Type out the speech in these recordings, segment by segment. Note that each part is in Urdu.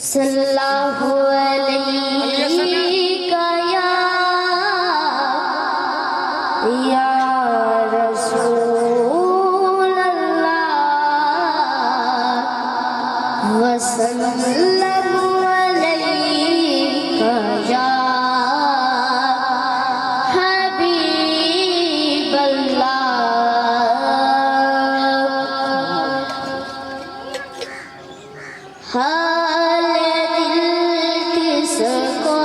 صلی اللہ علیہ یا رسول اللہ وسلم علیہ یا حبیب اللہ۔ حال دل کس کو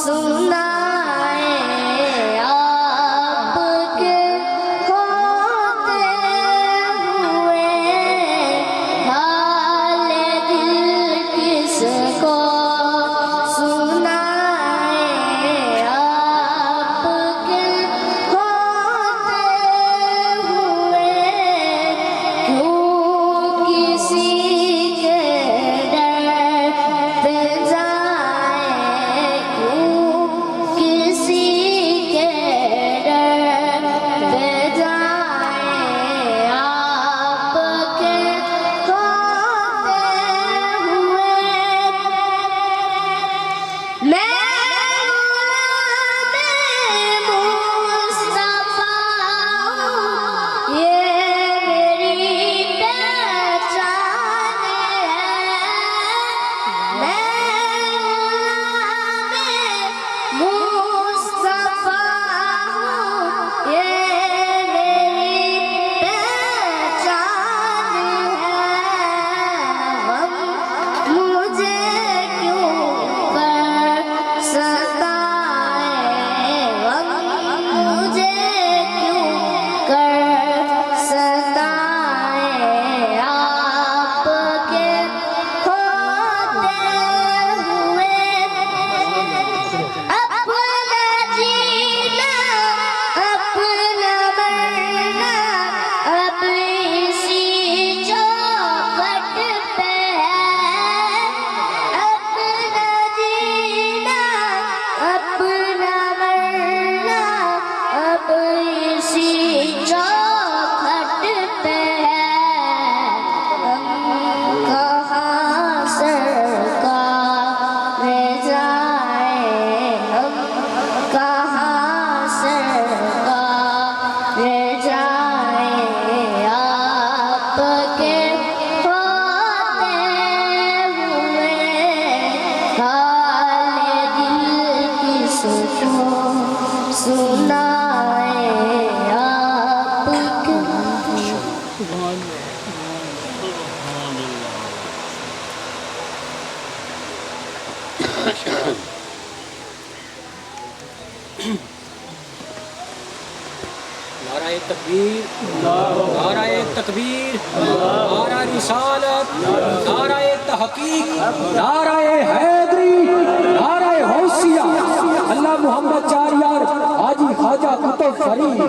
سنائے آپ کے ہوتے ہوئے، حال دل کس کو سنائے آپ کے ہوتے ہوئے، کیوں کسی نعرہ تکبیر، نعرہ تکبیر، نعرہ رسالت، نعرہ تحقیق، نعرہ حیدری، نعرہ حوثیہ، اللہ محمد چار یار حاجی خواجہ قطب فرید